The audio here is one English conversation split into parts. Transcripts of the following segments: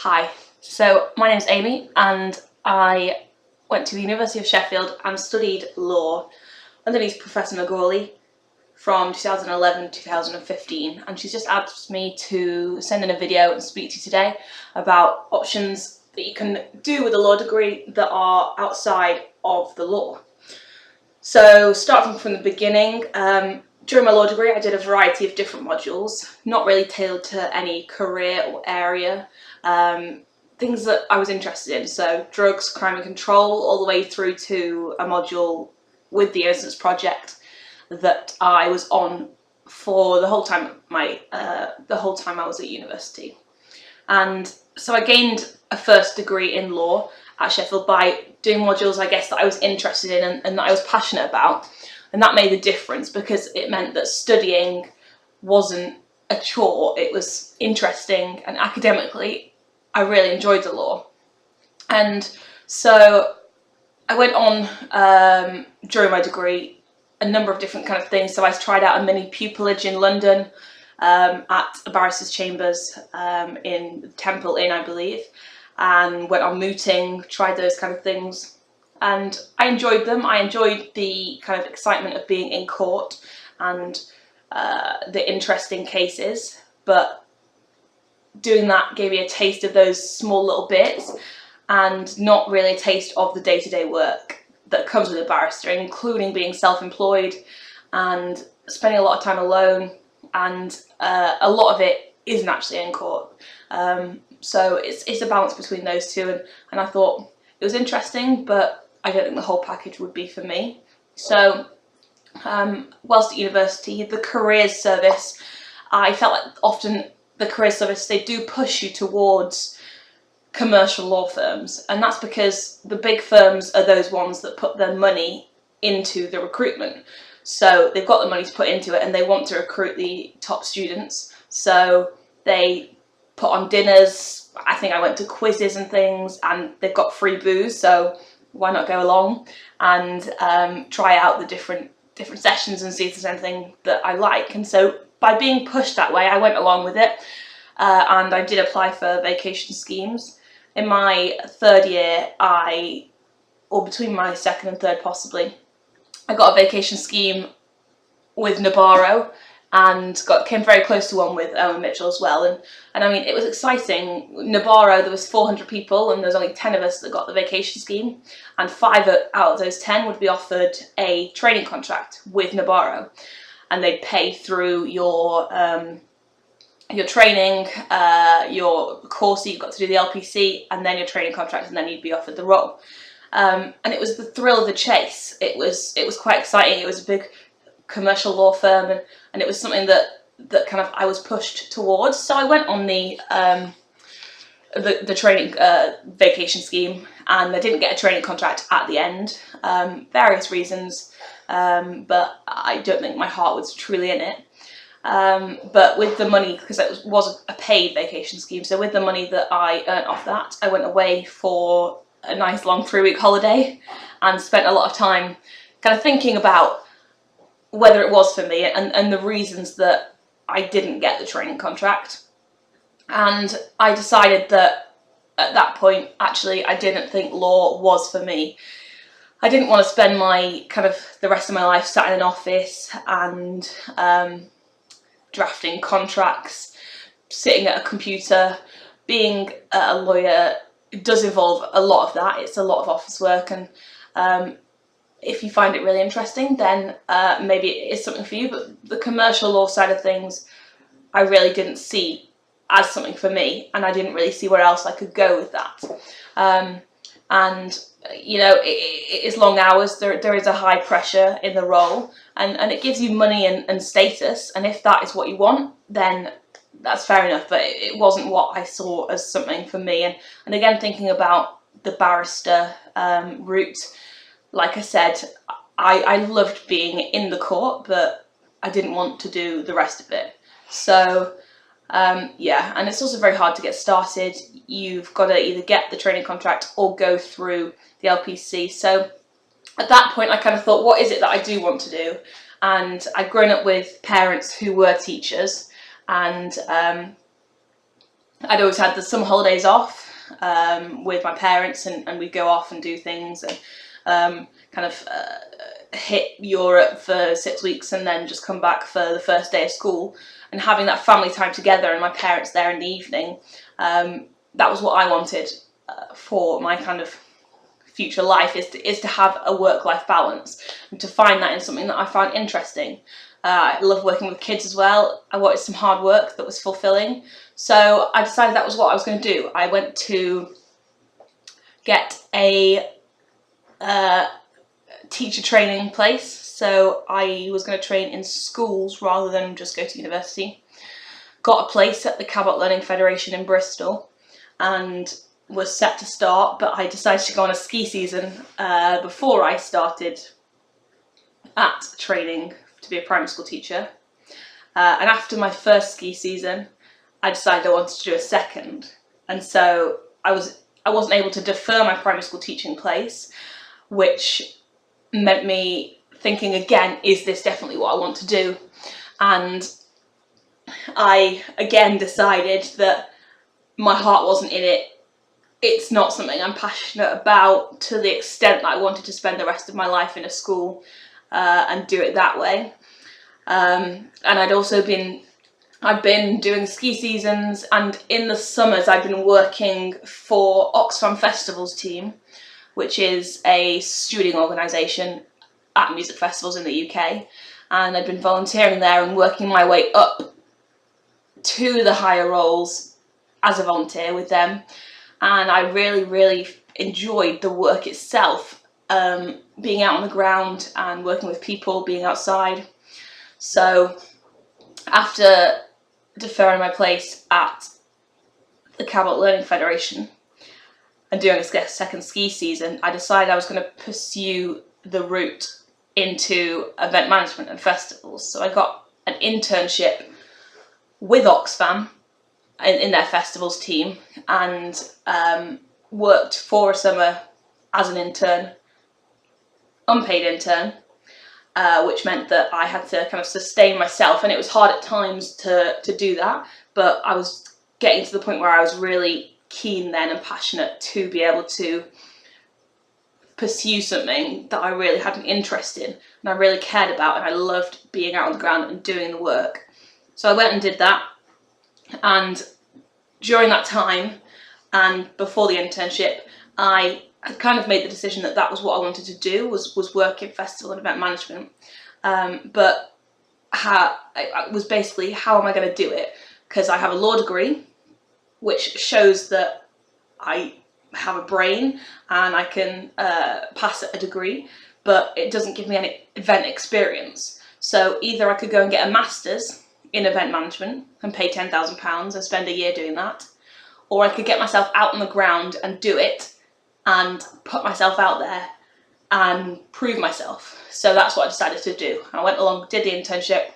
Hi, so my name's Amy and I went to the University of Sheffield and studied law underneath Professor McGawley from 2011 to 2015, and she's just asked me to send in a video and speak to you today about options that you can do with a law degree that are outside of the law. So starting from the beginning, during my law degree I did a variety of different modules, not really tailored to any career or area, things that I was interested in, so drugs, crime and control, all the way through to a module with the Innocence Project that I was on for the whole time I was at university. And so I gained a first degree in law at Sheffield by doing modules, I guess, that I was interested in and that I was passionate about. And that made a difference because it meant that studying wasn't a chore, it was interesting, and academically I really enjoyed the law. And so I went on during my degree a number of different kind of things. So I tried out a mini pupillage in London at a barrister's chambers in Temple Inn, I believe, and went on mooting, tried those kind of things, and I enjoyed them. I enjoyed the kind of excitement of being in court and the interesting cases, but doing that gave me a taste of those small little bits and not really a taste of the day-to-day work that comes with a barrister, including being self-employed and spending a lot of time alone, and a lot of it isn't actually in court. So it's a balance between those two, and I thought it was interesting, but I don't think the whole package would be for me. So whilst at university, the careers service, I felt like often the careers service, they do push you towards commercial law firms, and that's because the big firms are those ones that put their money into the recruitment. So they've got the money to put into it and they want to recruit the top students, so they put on dinners. I think I went to quizzes and things, and they've got free booze, so why not go along and try out the different sessions and see if there's anything that I like. And so by being pushed that way, I went along with it, and I did apply for vacation schemes. In my third year, or between my second and third possibly, I got a vacation scheme with Nabarro and came very close to one with Owen Mitchell as well. And I mean, it was exciting. Nabarro, there was 400 people and there was only 10 of us that got the vacation scheme, and 5 out of those 10 would be offered a training contract with Nabarro, and they'd pay through your training, your course that you've got to do, the LPC, and then your training contract, and then you'd be offered the role. And it was the thrill of the chase. It was quite exciting. It was a big commercial law firm, and it was something that kind of I was pushed towards. So I went on the training vacation scheme, and I didn't get a training contract at the end, various reasons, but I don't think my heart was truly in it. But with the money, because it was a paid vacation scheme, so with the money that I earned off that, I went away for a nice long 3-week holiday and spent a lot of time kind of thinking about whether it was for me and the reasons that I didn't get the training contract. And I decided that at that point, actually, I didn't think law was for me. I didn't want to spend the rest of my life sat in an office and drafting contracts, sitting at a computer. Being a lawyer does involve a lot of that. It's a lot of office work, and if you find it really interesting, then maybe it is something for you. But the commercial law side of things, I really didn't see as something for me, and I didn't really see where else I could go with that. And you know, it is long hours. There is a high pressure in the role, and it gives you money and status. And if that is what you want, then that's fair enough. But it wasn't what I saw as something for me. And again, thinking about the barrister route, like I said, I loved being in the court, but I didn't want to do the rest of it. So yeah, and it's also very hard to get started. You've got to either get the training contract or go through the LPC. So at that point I kind of thought, what is it that I do want to do? And I'd grown up with parents who were teachers, and I'd always had the summer holidays off with my parents, and we'd go off and do things, and hit Europe for 6 weeks and then just come back for the first day of school, and having that family time together and my parents there in the evening, that was what I wanted for my kind of future life, is to have a work-life balance and to find that in something that I find interesting. I love working with kids as well. I wanted some hard work that was fulfilling, so I decided that was what I was going to do. I went to get a teacher training place, so I was going to train in schools rather than just go to university. Got a place at the Cabot Learning Federation in Bristol and was set to start, but I decided to go on a ski season before I started at training to be a primary school teacher, and after my first ski season I decided I wanted to do a second, and so I wasn't able to defer my primary school teaching place, which meant me thinking again, is this definitely what I want to do? And I again decided that my heart wasn't in it. It's not something I'm passionate about to the extent that I wanted to spend the rest of my life in a school and do it that way. And I'd been doing ski seasons, and in the summers I'd been working for Oxfam Festivals team, which is a stewarding organisation at music festivals in the UK, and I'd been volunteering there and working my way up to the higher roles as a volunteer with them, and I really enjoyed the work itself, being out on the ground and working with people, being outside. So after deferring my place at the Cabot Learning Federation and doing a second ski season, I decided I was going to pursue the route into event management and festivals. So I got an internship with Oxfam in their festivals team, and worked for a summer as an intern, unpaid intern, which meant that I had to kind of sustain myself, and it was hard at times to do that, but I was getting to the point where I was really keen then and passionate to be able to pursue something that I really had an interest in and I really cared about, and I loved being out on the ground and doing the work. So I went and did that, and during that time and before the internship, I had kind of made the decision that that was what I wanted to do, was work in festival and event management. But it was basically, how am I going to do it? Because I have a law degree, which shows that I have a brain and I can pass a degree, but it doesn't give me any event experience. So either I could go and get a master's in event management and pay £10,000 and spend a year doing that, or I could get myself out on the ground and do it and put myself out there and prove myself. So that's what I decided to do. I went along, did the internship,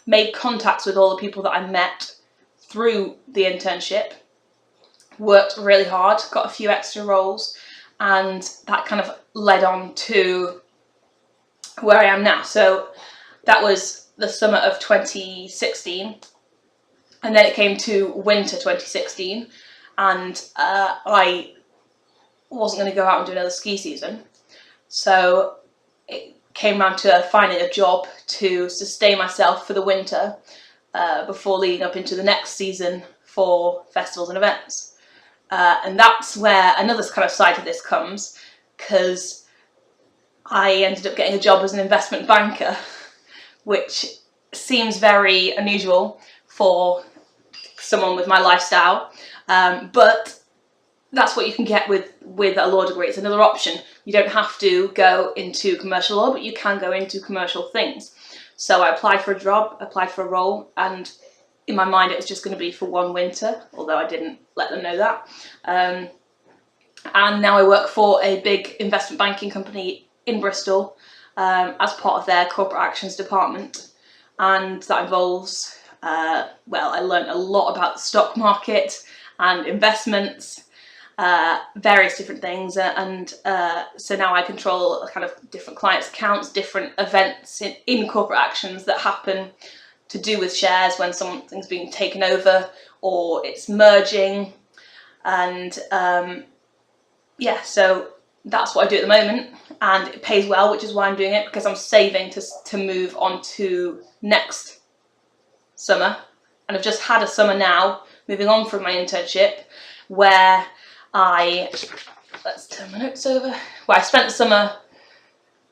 made contacts with all the people that I met through the internship, worked really hard, got a few extra roles, and that kind of led on to where I am now. So that was the summer of 2016, and then it came to winter 2016, and I wasn't going to go out and do another ski season, so it came round to finding a job to sustain myself for the winter before leading up into the next season for festivals and events. And that's where another kind of side of this comes, because I ended up getting a job as an investment banker, which seems very unusual for someone with my lifestyle, but that's what you can get with a law degree. It's another option. You don't have to go into commercial law, but you can go into commercial things. So I applied for a job, applied for a role, and in my mind it was just going to be for one winter, although I didn't let them know that. And now I work for a big investment banking company in Bristol as part of their corporate actions department, and that involves, well, I learned a lot about the stock market and investments, various different things, and so now I control kind of different clients' accounts, different events in corporate actions that happen to do with shares when something's being taken over or it's merging. And yeah, so that's what I do at the moment, and it pays well, which is why I'm doing it, because I'm saving to move on to next summer. And I've just had a summer now, moving on from my internship, where let's turn my notes over, where I spent the summer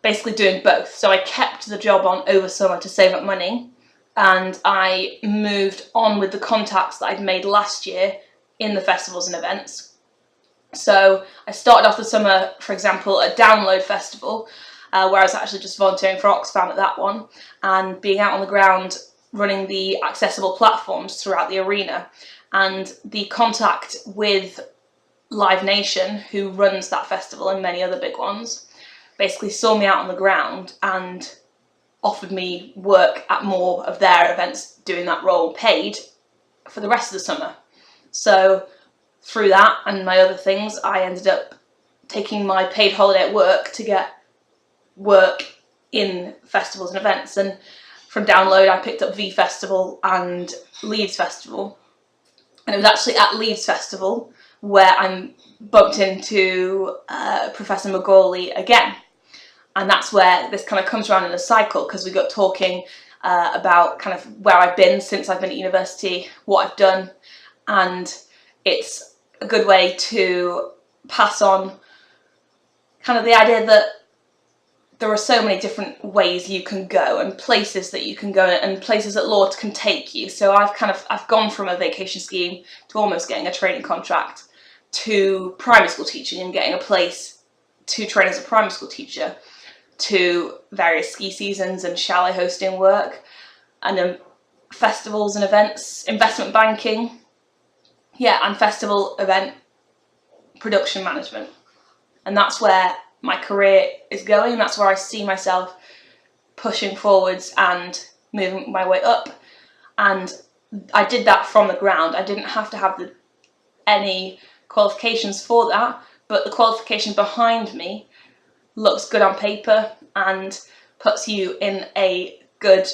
basically doing both. So I kept the job on over summer to save up money, and I moved on with the contacts that I'd made last year in the festivals and events. So I started off the summer, for example, at Download Festival, where I was actually just volunteering for Oxfam at that one, and being out on the ground running the accessible platforms throughout the arena. And the contact with Live Nation, who runs that festival and many other big ones, basically saw me out on the ground and offered me work at more of their events doing that role, paid for the rest of the summer. So through that and my other things, I ended up taking my paid holiday at work to get work in festivals and events. And from Download, I picked up V Festival and Leeds Festival. And it was actually at Leeds Festival where I bumped into Professor Macaulay again. And that's where this kind of comes around in a cycle, because we got talking about kind of where I've been since I've been at university, what I've done, and it's a good way to pass on kind of the idea that there are so many different ways you can go and places that you can go and places that law can take you. So I've gone from a vacation scheme to almost getting a training contract to primary school teaching and getting a place to train as a primary school teacher, to various ski seasons and chalet hosting work, and then festivals and events, investment banking, yeah, and festival event production management. And that's where my career is going. That's where I see myself pushing forwards and moving my way up. And I did that from the ground. I didn't have to have any qualifications for that, but the qualification behind me looks good on paper and puts you in a good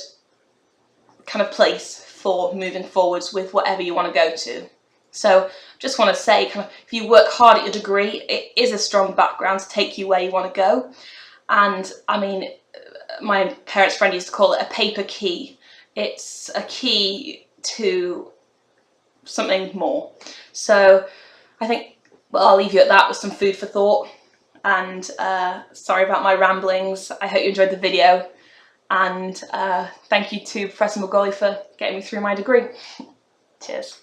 kind of place for moving forwards with whatever you want to go to. So just want to say, kind of, if you work hard at your degree, it is a strong background to take you where you want to go. And I mean, my parents' friend used to call it a paper key. It's a key to something more. So I think, well, I'll leave you at that with some food for thought. And sorry about my ramblings. I hope you enjoyed the video. And thank you to Professor Macaulay for getting me through my degree. Cheers.